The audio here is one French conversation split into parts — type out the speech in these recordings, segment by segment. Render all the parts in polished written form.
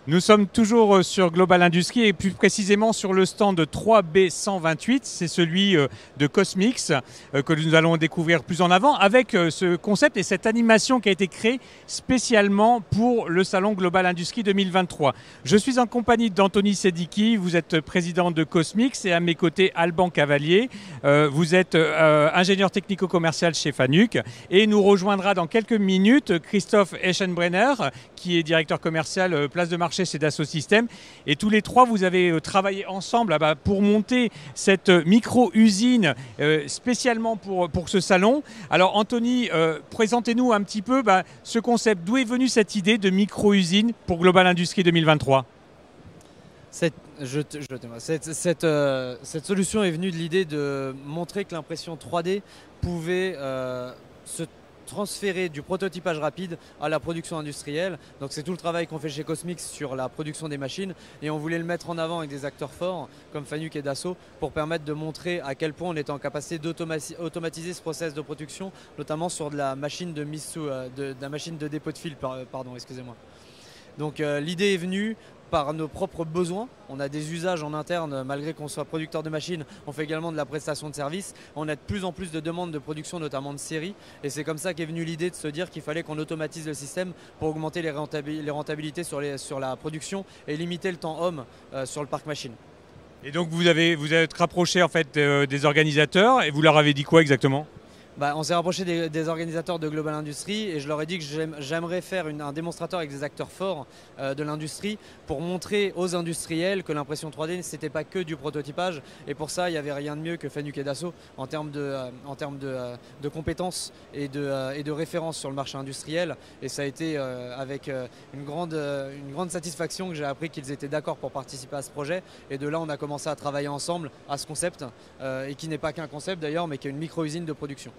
Nous sommes toujours sur Global Industries et plus précisément sur le stand 3B128, c'est celui de Cosmix que nous allons découvrir plus en avant avec ce concept et cette animation qui a été créée spécialement pour le salon Global Industries 2023. Je suis en compagnie d'Anthony Sediki, vous êtes président de Cosmix et à mes côtés Alban Cavalier, vous êtes ingénieur technico-commercial chez Fanuc et nous rejoindra dans quelques minutes Christophe Eschenbrenner qui est directeur commercial place de marché chez Dassault Systèmes. Et tous les trois, vous avez travaillé ensemble pour monter cette micro-usine spécialement pour ce salon. Alors Anthony, présentez-nous un petit peu ce concept. D'où est venue cette idée de micro-usine pour Global Industries 2023 ? Cette solution est venue de l'idée de montrer que l'impression 3D pouvait se transférer du prototypage rapide à la production industrielle. Donc c'est tout le travail qu'on fait chez Cosmix sur la production des machines et on voulait le mettre en avant avec des acteurs forts comme Fanuc et Dassault pour permettre de montrer à quel point on était en capacité d'automatiser ce process de production, notamment sur de la machine de mise sous, de la machine de dépôt de fil, pardon, excusez-moi. Donc l'idée est venue par nos propres besoins. On a des usages en interne, malgré qu'on soit producteur de machines, on fait également de la prestation de services. On a de plus en plus de demandes de production, notamment de série. Et c'est comme ça qu'est venue l'idée de se dire qu'il fallait qu'on automatise le système pour augmenter les rentabilités sur la production et limiter le temps homme sur le parc machine. Et donc vous êtes rapproché en fait des organisateurs et vous leur avez dit quoi exactement ? On s'est rapproché des organisateurs de Global Industries et je leur ai dit que j'aimerais faire un démonstrateur avec des acteurs forts de l'industrie pour montrer aux industriels que l'impression 3D c'était pas que du prototypage et pour ça il n'y avait rien de mieux que Fanuc et Dassault en termes de compétences et de références sur le marché industriel et ça a été avec une grande satisfaction que j'ai appris qu'ils étaient d'accord pour participer à ce projet et de là on a commencé à travailler ensemble à ce concept et qui n'est pas qu'un concept d'ailleurs mais qui est une micro-usine de production.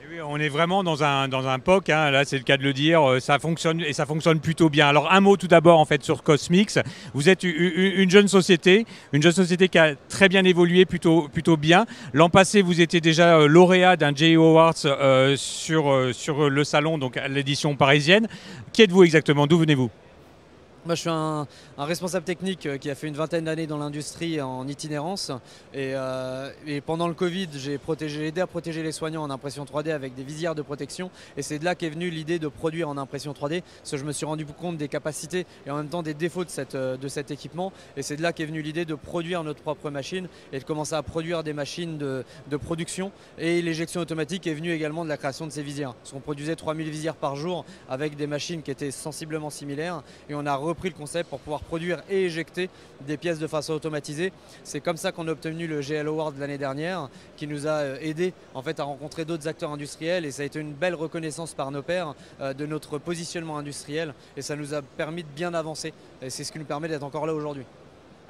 Oui, on est vraiment dans un POC, hein, là c'est le cas de le dire, ça fonctionne et ça fonctionne plutôt bien. Alors un mot tout d'abord en fait sur Cosmix, vous êtes une jeune société qui a très bien évolué, plutôt bien. L'an passé vous étiez déjà lauréat d'un JO Awards sur le salon, donc à l'édition parisienne. Qui êtes-vous exactement ? D'où venez-vous ? Moi, je suis un responsable technique qui a fait une vingtaine d'années dans l'industrie en itinérance. Et pendant le Covid, j'ai aidé à protéger les soignants en impression 3D avec des visières de protection. Et c'est de là qu'est venue l'idée de produire en impression 3D. Parce que je me suis rendu compte des capacités et en même temps des défauts de cet équipement. Et c'est de là qu'est venue l'idée de produire notre propre machine et de commencer à produire des machines de production. Et l'éjection automatique est venue également de la création de ces visières. Parce qu'on produisait 3000 visières par jour avec des machines qui étaient sensiblement similaires. Et on a repris le concept pour pouvoir produire et éjecter des pièces de façon automatisée. C'est comme ça qu'on a obtenu le GL Award de l'année dernière qui nous a aidé en fait à rencontrer d'autres acteurs industriels et ça a été une belle reconnaissance par nos pairs de notre positionnement industriel et ça nous a permis de bien avancer et c'est ce qui nous permet d'être encore là aujourd'hui.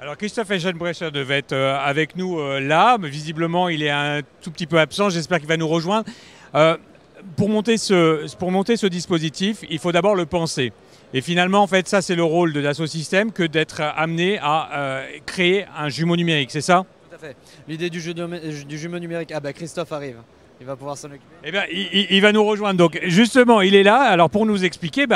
Alors Christophe Eschenbrenner devait être avec nous là, mais visiblement il est un tout petit peu absent, j'espère qu'il va nous rejoindre. Pour monter ce dispositif, il faut d'abord le penser. Et finalement, en fait, ça, c'est le rôle de Dassault Systèmes que d'être amené à créer un jumeau numérique, c'est ça ? Tout à fait. L'idée du jumeau numérique, Christophe arrive. Il va pouvoir s'en occuper. Eh bien, il va nous rejoindre. Donc, justement, il est là. Alors, pour nous expliquer,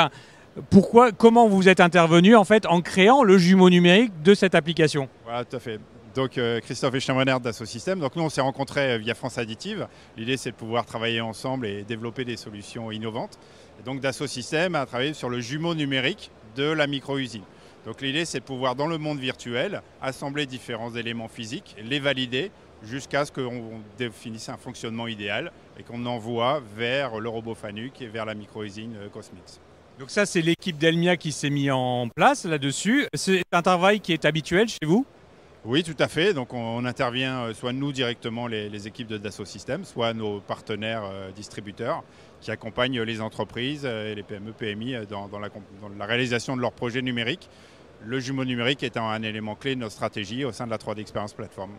comment vous êtes intervenu, en fait, en créant le jumeau numérique de cette application ? Voilà, tout à fait. Donc Christophe Eschenbrenner d'Assault Systèmes. Donc nous on s'est rencontrés via France Additive. L'idée c'est de pouvoir travailler ensemble et développer des solutions innovantes. Et donc Dassault Systèmes a travaillé sur le jumeau numérique de la micro-usine. Donc l'idée c'est de pouvoir dans le monde virtuel assembler différents éléments physiques, les valider jusqu'à ce qu'on définisse un fonctionnement idéal et qu'on envoie vers le robot Fanuc et vers la micro-usine Cosmix. Donc ça c'est l'équipe d'Elmia qui s'est mis en place là-dessus. C'est un travail qui est habituel chez vous ? Oui, tout à fait. Donc on intervient soit nous directement, les équipes de Dassault Systèmes, soit nos partenaires distributeurs qui accompagnent les entreprises et les PME, PMI dans la réalisation de leurs projets numériques. Le jumeau numérique étant un élément clé de notre stratégie au sein de la 3D Experience Platform.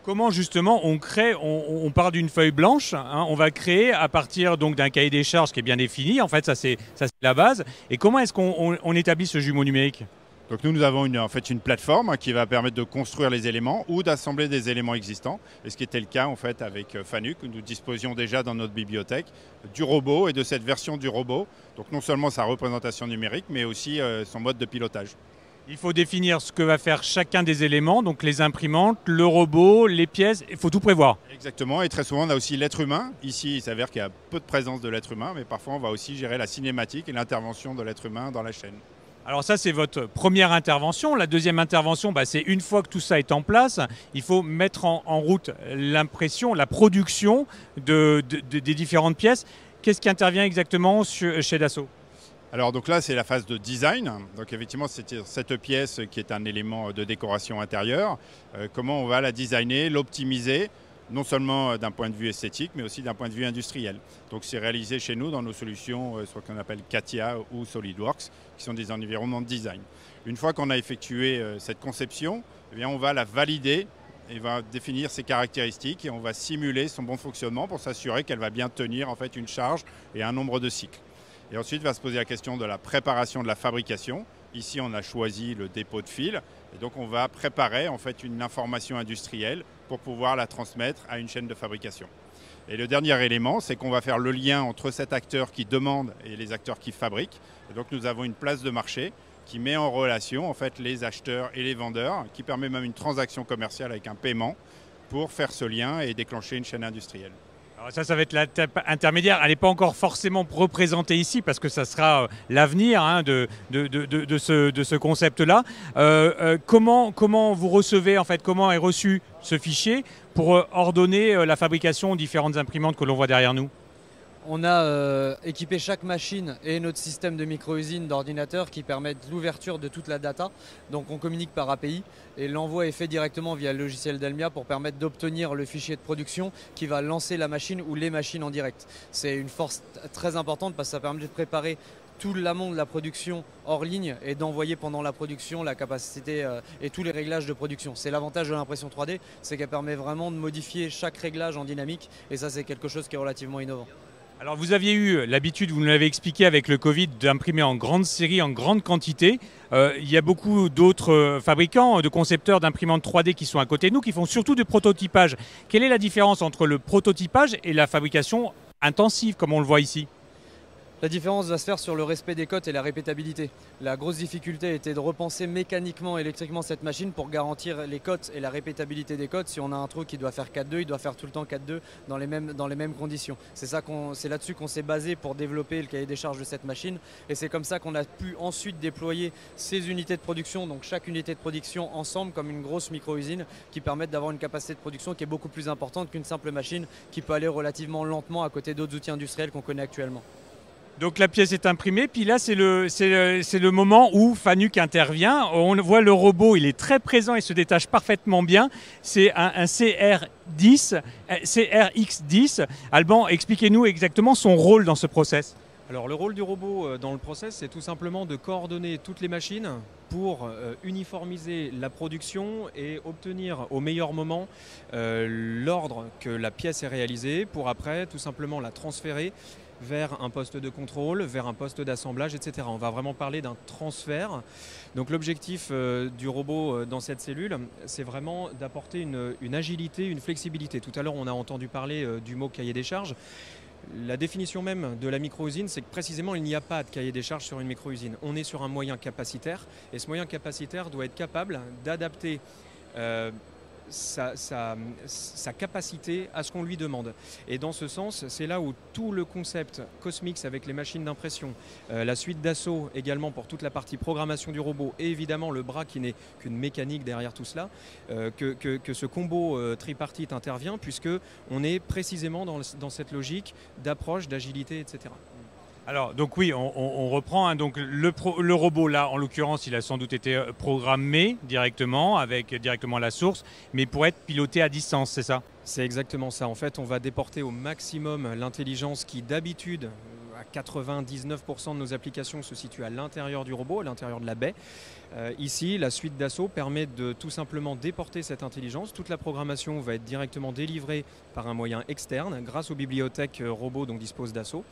Comment justement on crée, on part d'une feuille blanche, hein, on va créer à partir donc d'un cahier des charges qui est bien défini, en fait ça c'est la base. Et comment est-ce qu'on établit ce jumeau numérique ? Donc nous avons une plateforme qui va permettre de construire les éléments ou d'assembler des éléments existants. Et ce qui était le cas en fait avec Fanuc, où nous disposions déjà dans notre bibliothèque du robot et de cette version du robot. Donc non seulement sa représentation numérique, mais aussi son mode de pilotage. Il faut définir ce que va faire chacun des éléments, donc les imprimantes, le robot, les pièces, il faut tout prévoir. Exactement, et très souvent on a aussi l'être humain. Ici il s'avère qu'il y a peu de présence de l'être humain, mais parfois on va aussi gérer la cinématique et l'intervention de l'être humain dans la chaîne. Alors ça, c'est votre première intervention. La deuxième intervention, c'est une fois que tout ça est en place, il faut mettre en route l'impression, la production des différentes pièces. Qu'est-ce qui intervient exactement chez Dassault ? Alors donc là c'est la phase de design, donc effectivement c'est cette pièce qui est un élément de décoration intérieure, comment on va la designer, l'optimiser, non seulement d'un point de vue esthétique mais aussi d'un point de vue industriel. Donc c'est réalisé chez nous dans nos solutions, ce qu'on appelle CATIA ou SolidWorks, qui sont des environnements de design. Une fois qu'on a effectué cette conception, eh bien, on va la valider et va définir ses caractéristiques et on va simuler son bon fonctionnement pour s'assurer qu'elle va bien tenir en fait une charge et un nombre de cycles. Et ensuite, va se poser la question de la préparation de la fabrication. Ici, on a choisi le dépôt de fil. Et donc, on va préparer en fait une information industrielle pour pouvoir la transmettre à une chaîne de fabrication. Et le dernier élément, c'est qu'on va faire le lien entre cet acteur qui demande et les acteurs qui fabriquent. Et donc, nous avons une place de marché qui met en relation en fait les acheteurs et les vendeurs, qui permet même une transaction commerciale avec un paiement pour faire ce lien et déclencher une chaîne industrielle. Alors ça va être l'étape intermédiaire. Elle n'est pas encore forcément représentée ici parce que ça sera l'avenir de ce concept-là. Comment vous recevez, en fait, comment est reçu ce fichier pour ordonner la fabrication aux différentes imprimantes que l'on voit derrière nous ? On a équipé chaque machine et notre système de micro-usine d'ordinateurs qui permettent l'ouverture de toute la data. Donc on communique par API et l'envoi est fait directement via le logiciel Delmia pour permettre d'obtenir le fichier de production qui va lancer la machine ou les machines en direct. C'est une force très importante parce que ça permet de préparer tout l'amont de la production hors ligne et d'envoyer pendant la production la capacité et tous les réglages de production. C'est l'avantage de l'impression 3D, c'est qu'elle permet vraiment de modifier chaque réglage en dynamique et ça c'est quelque chose qui est relativement innovant. Alors vous aviez eu l'habitude, vous nous l'avez expliqué avec le Covid, d'imprimer en grande série, en grande quantité. Il y a beaucoup d'autres fabricants, de concepteurs d'imprimantes 3D qui sont à côté de nous, qui font surtout du prototypage. Quelle est la différence entre le prototypage et la fabrication intensive, comme on le voit ici ? La différence va se faire sur le respect des cotes et la répétabilité. La grosse difficulté était de repenser mécaniquement, électriquement cette machine pour garantir les cotes et la répétabilité des cotes. Si on a un trou qui doit faire 4-2, il doit faire tout le temps 4-2 dans les mêmes conditions. C'est là-dessus qu'on s'est basé pour développer le cahier des charges de cette machine. Et c'est comme ça qu'on a pu ensuite déployer ces unités de production, donc chaque unité de production ensemble comme une grosse micro-usine qui permettent d'avoir une capacité de production qui est beaucoup plus importante qu'une simple machine qui peut aller relativement lentement à côté d'autres outils industriels qu'on connaît actuellement. Donc la pièce est imprimée, puis là c'est le moment où Fanuc intervient. On voit le robot, il est très présent, il se détache parfaitement bien. C'est un CRX10. Alban, expliquez-nous exactement son rôle dans ce process. Alors le rôle du robot dans le process, c'est tout simplement de coordonner toutes les machines pour uniformiser la production et obtenir au meilleur moment l'ordre que la pièce est réalisée pour après tout simplement la transférer vers un poste de contrôle, vers un poste d'assemblage, etc. On va vraiment parler d'un transfert. Donc l'objectif du robot dans cette cellule, c'est vraiment d'apporter une agilité, une flexibilité. Tout à l'heure, on a entendu parler du mot cahier des charges. La définition même de la micro-usine, c'est que précisément, il n'y a pas de cahier des charges sur une micro-usine. On est sur un moyen capacitaire et ce moyen capacitaire doit être capable d'adapter sa capacité à ce qu'on lui demande. Et dans ce sens, c'est là où tout le concept Cosmix avec les machines d'impression, la suite Dassault également pour toute la partie programmation du robot et évidemment le bras qui n'est qu'une mécanique derrière tout cela, que ce combo tripartite intervient puisque on est précisément dans cette logique d'approche, d'agilité, etc. Alors, donc oui, on reprend. Donc le robot, là, en l'occurrence, il a sans doute été programmé directement, avec directement la source, mais pour être piloté à distance, c'est ça ? C'est exactement ça. En fait, on va déporter au maximum l'intelligence qui, d'habitude, à 99% de nos applications se situe à l'intérieur du robot, à l'intérieur de la baie. Ici, la suite Dassault permet de tout simplement déporter cette intelligence. Toute la programmation va être directement délivrée par un moyen externe, grâce aux bibliothèques robots dont dispose Dassault.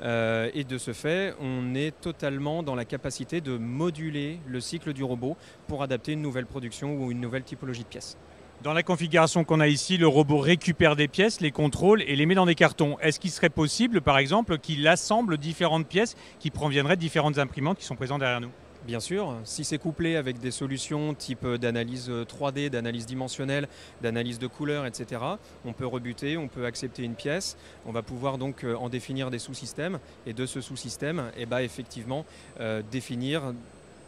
Et de ce fait, on est totalement dans la capacité de moduler le cycle du robot pour adapter une nouvelle production ou une nouvelle typologie de pièces. Dans la configuration qu'on a ici, le robot récupère des pièces, les contrôle et les met dans des cartons. Est-ce qu'il serait possible, par exemple, qu'il assemble différentes pièces qui proviendraient de différentes imprimantes qui sont présentes derrière nous ? Bien sûr, si c'est couplé avec des solutions type d'analyse 3D, d'analyse dimensionnelle, d'analyse de couleurs, etc., on peut rebuter, on peut accepter une pièce, on va pouvoir donc en définir des sous-systèmes et de ce sous-système, effectivement, définir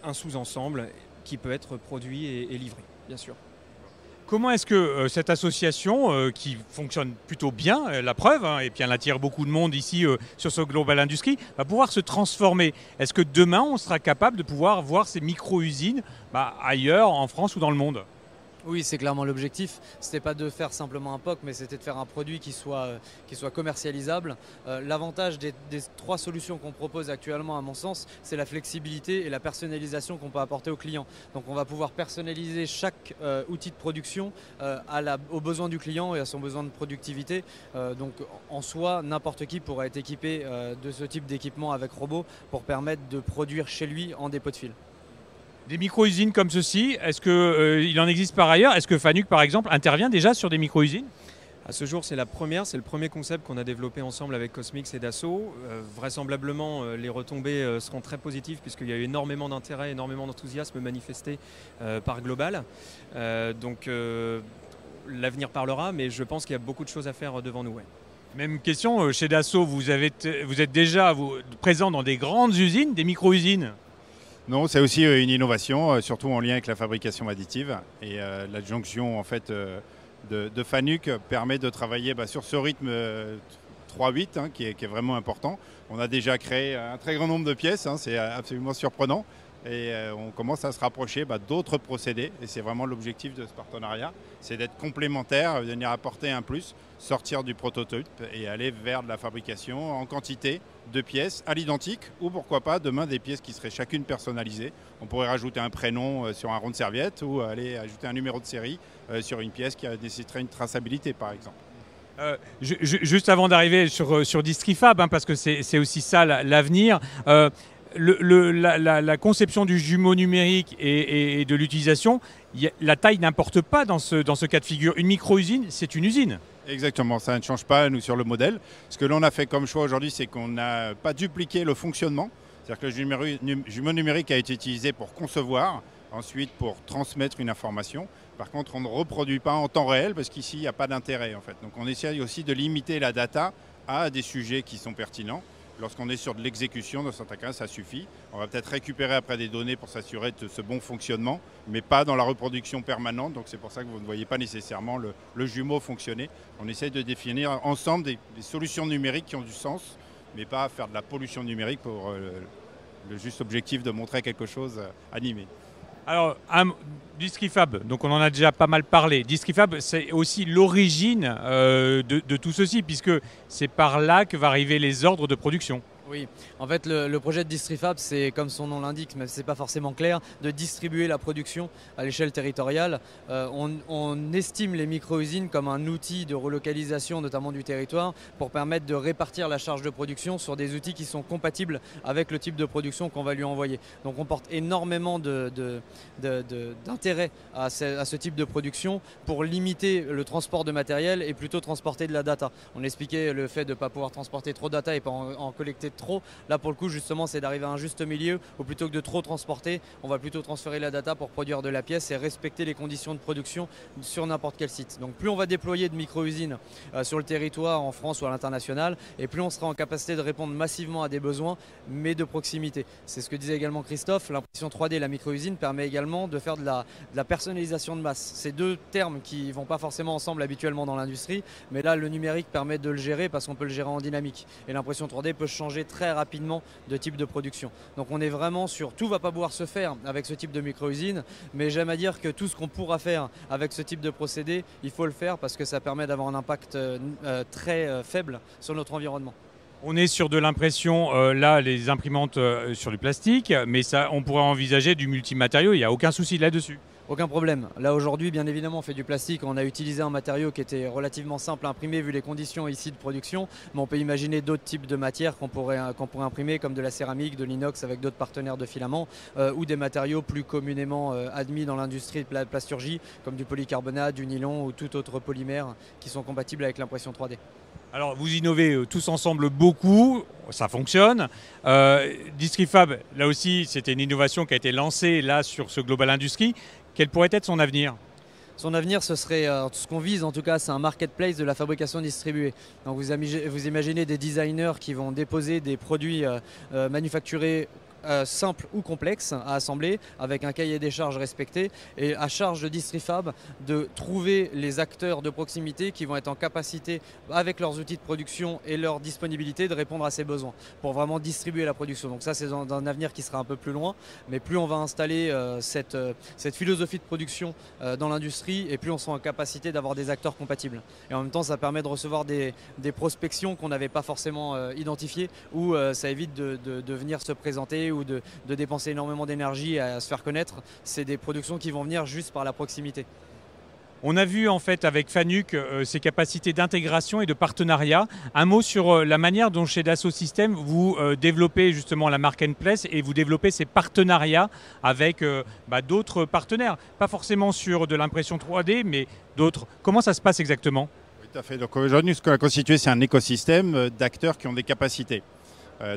un sous-ensemble qui peut être produit et livré, bien sûr. Comment est-ce que cette association, qui fonctionne plutôt bien, la preuve, hein, et puis elle attire beaucoup de monde ici sur ce Global Industries, va pouvoir se transformer? Est-ce que demain, on sera capable de pouvoir voir ces micro-usines ailleurs, en France ou dans le monde? Oui, c'est clairement l'objectif. C'était pas de faire simplement un POC, mais c'était de faire un produit qui soit commercialisable. L'avantage des 3 solutions qu'on propose actuellement, à mon sens, c'est la flexibilité et la personnalisation qu'on peut apporter aux clients. Donc on va pouvoir personnaliser chaque outil de production aux besoins du client et à son besoin de productivité. Donc en soi, n'importe qui pourra être équipé de ce type d'équipement avec robot pour permettre de produire chez lui en dépôt de fil. Des micro-usines comme ceci, est-ce qu'il en existe par ailleurs? Est-ce que Fanuc, par exemple, intervient déjà sur des micro-usines? À ce jour, c'est la première, c'est le premier concept qu'on a développé ensemble avec Cosmix et Dassault. Vraisemblablement, les retombées seront très positives puisqu'il y a eu énormément d'intérêt, énormément d'enthousiasme manifesté par Global. L'avenir parlera, mais je pense qu'il y a beaucoup de choses à faire devant nous. Ouais. Même question, chez Dassault, vous êtes déjà présent dans des grandes usines, des micro-usines? Non, c'est aussi une innovation, surtout en lien avec la fabrication additive. Et l'adjonction en fait, de Fanuc permet de travailler sur ce rythme 3-8 qui est vraiment important. On a déjà créé un très grand nombre de pièces, c'est absolument surprenant. Et on commence à se rapprocher d'autres procédés. Et c'est vraiment l'objectif de ce partenariat, c'est d'être complémentaire, venir apporter un plus, sortir du prototype et aller vers de la fabrication en quantité de pièces à l'identique ou pourquoi pas demain des pièces qui seraient chacune personnalisées. On pourrait rajouter un prénom sur un rond de serviette ou aller ajouter un numéro de série sur une pièce qui nécessiterait une traçabilité par exemple. Juste avant d'arriver sur Distrifab, parce que c'est aussi ça l'avenir, la conception du jumeau numérique et de l'utilisation, la taille n'importe pas dans ce cas de figure. Une micro-usine, c'est une usine. Exactement, ça ne change pas nous sur le modèle. Ce que l'on a fait comme choix aujourd'hui, c'est qu'on n'a pas dupliqué le fonctionnement. C'est-à-dire que le jumeau numérique a été utilisé pour concevoir, ensuite pour transmettre une information. Par contre, on ne reproduit pas en temps réel parce qu'ici, il n'y a pas d'intérêt en fait. Donc on essaye aussi de limiter la data à des sujets qui sont pertinents. Lorsqu'on est sur de l'exécution, dans certains cas, ça suffit. On va peut-être récupérer après des données pour s'assurer de ce bon fonctionnement, mais pas dans la reproduction permanente. Donc c'est pour ça que vous ne voyez pas nécessairement le jumeau fonctionner. On essaye de définir ensemble des solutions numériques qui ont du sens, mais pas faire de la pollution numérique pour le juste objectif de montrer quelque chose animé. Alors, Distrifab, donc on en a déjà pas mal parlé. Distrifab, c'est aussi l'origine de tout ceci, puisque c'est par là que vont arriver les ordres de production. Oui, en fait le projet de Distrifab, c'est comme son nom l'indique, mais ce n'est pas forcément clair, de distribuer la production à l'échelle territoriale. On estime les micro-usines comme un outil de relocalisation, notamment du territoire, pour permettre de répartir la charge de production sur des outils qui sont compatibles avec le type de production qu'on va lui envoyer. Donc on porte énormément d'intérêt à ce type de production pour limiter le transport de matériel et plutôt transporter de la data. On expliquait le fait de ne pas pouvoir transporter trop de data et pas en collecter trop. Là pour le coup justement c'est d'arriver à un juste milieu où plutôt que de trop transporter, on va plutôt transférer la data pour produire de la pièce et respecter les conditions de production sur n'importe quel site. Donc plus on va déployer de micro-usines sur le territoire en France ou à l'international, et plus on sera en capacité de répondre massivement à des besoins mais de proximité. C'est ce que disait également Christophe, l'impression 3D et la micro-usine permet également de faire de la personnalisation de masse. C'est deux termes qui ne vont pas forcément ensemble habituellement dans l'industrie, mais là le numérique permet de le gérer parce qu'on peut le gérer en dynamique et l'impression 3D peut changer très rapidement de type de production. Donc on est vraiment sur tout va pas pouvoir se faire avec ce type de micro-usine, mais j'aime à dire que tout ce qu'on pourra faire avec ce type de procédé, il faut le faire parce que ça permet d'avoir un impact très faible sur notre environnement. On est sur de l'impression, là, les imprimantes sur du plastique, mais ça, on pourrait envisager du multimatériau, il n'y a aucun souci là-dessus. Aucun problème. Là aujourd'hui, bien évidemment, on fait du plastique. On a utilisé un matériau qui était relativement simple à imprimer vu les conditions ici de production. Mais on peut imaginer d'autres types de matières qu'on pourrait imprimer comme de la céramique, de l'inox avec d'autres partenaires de filaments ou des matériaux plus communément admis dans l'industrie de la plasturgie comme du polycarbonate, du nylon ou tout autre polymère qui sont compatibles avec l'impression 3D. Alors vous innovez tous ensemble beaucoup, ça fonctionne. Distrifab, là aussi, c'était une innovation qui a été lancée là sur ce Global Industry. Quel pourrait être son avenir? Son avenir, ce serait, ce qu'on vise en tout cas, c'est un marketplace de la fabrication distribuée. Donc vous imaginez des designers qui vont déposer des produits manufacturés simples ou complexes à assembler avec un cahier des charges respecté et à charge de Distrifab de trouver les acteurs de proximité qui vont être en capacité avec leurs outils de production et leur disponibilité de répondre à ces besoins pour vraiment distribuer la production. Donc ça c'est dans un avenir qui sera un peu plus loin, mais plus on va installer cette philosophie de production dans l'industrie et plus on sera en capacité d'avoir des acteurs compatibles. Et en même temps ça permet de recevoir des prospections qu'on n'avait pas forcément identifiées ou ça évite de venir se présenter ou de dépenser énormément d'énergie à se faire connaître. C'est des productions qui vont venir juste par la proximité. On a vu en fait avec Fanuc ses capacités d'intégration et de partenariat. Un mot sur la manière dont chez Dassault Systèmes vous développez justement la marketplace et vous développez ces partenariats avec d'autres partenaires. Pas forcément sur de l'impression 3D, mais d'autres. Comment ça se passe exactement? Oui, tout à fait. Donc aujourd'hui, ce qu'on a constitué, c'est un écosystème d'acteurs qui ont des capacités.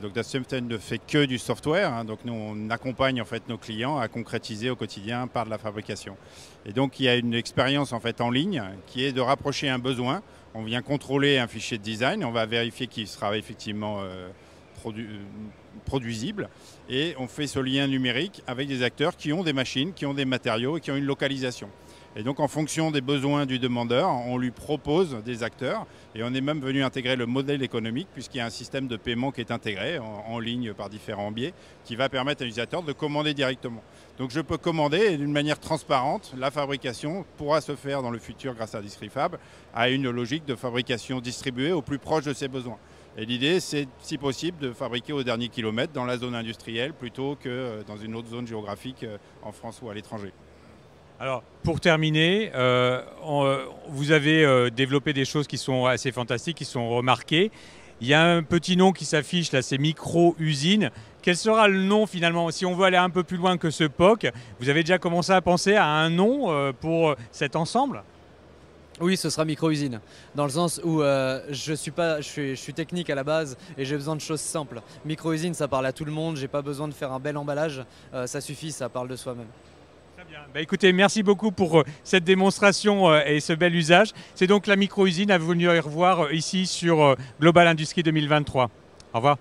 Donc Dassault Systèmes ne fait que du software, hein, donc nous on accompagne en fait nos clients à concrétiser au quotidien par de la fabrication. Et donc il y a une expérience en fait en ligne qui est de rapprocher un besoin. On vient contrôler un fichier de design, on va vérifier qu'il sera effectivement produisible et on fait ce lien numérique avec des acteurs qui ont des machines, qui ont des matériaux et qui ont une localisation. Et donc en fonction des besoins du demandeur, on lui propose des acteurs et on est même venu intégrer le modèle économique puisqu'il y a un système de paiement qui est intégré en ligne par différents biais qui va permettre à l'utilisateur de commander directement. Donc je peux commander et d'une manière transparente, la fabrication pourra se faire dans le futur grâce à Distrifab à une logique de fabrication distribuée au plus proche de ses besoins. Et l'idée, c'est, si possible, de fabriquer au dernier kilomètre dans la zone industrielle plutôt que dans une autre zone géographique en France ou à l'étranger. Alors, pour terminer, vous avez développé des choses qui sont assez fantastiques, qui sont remarquées. Il y a un petit nom qui s'affiche là, c'est Micro-Usine. Quel sera le nom finalement? Si on veut aller un peu plus loin que ce POC, vous avez déjà commencé à penser à un nom pour cet ensemble? Oui, ce sera Micro-Usine, dans le sens où je suis technique à la base et j'ai besoin de choses simples. Micro-Usine, ça parle à tout le monde, j'ai pas besoin de faire un bel emballage, ça suffit, ça parle de soi-même. Très bien. Écoutez, merci beaucoup pour cette démonstration et ce bel usage. C'est donc la Micro-Usine à venir revoir ici sur Global Industry 2023. Au revoir.